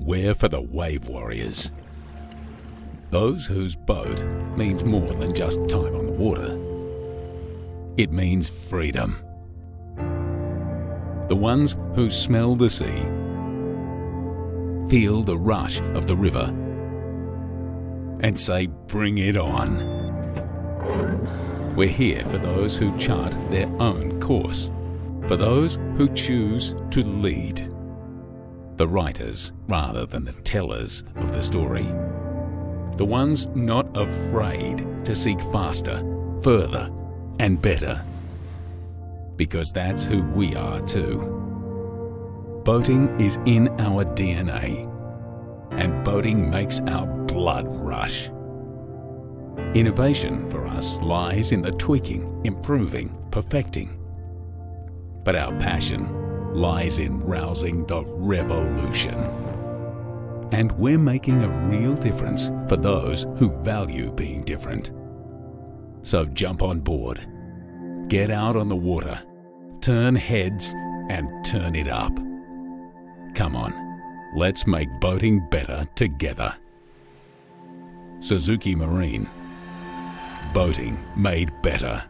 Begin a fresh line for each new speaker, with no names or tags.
We're for the wave warriors. Those whose boat means more than just time on the water. It means freedom. The ones who smell the sea, feel the rush of the river, and say, bring it on. We're here for those who chart their own course, for those who choose to lead. The writers rather than the tellers of the story. The ones not afraid to seek faster, further, and better. Because that's who we are too. Boating is in our DNA, and boating makes our blood rush. Innovation for us lies in the tweaking, improving, perfecting. But our passion lies in rousing the revolution. And we're making a real difference for those who value being different. So jump on board, get out on the water, turn heads and turn it up. Come on, let's make boating better together. Suzuki Marine. Boating made better.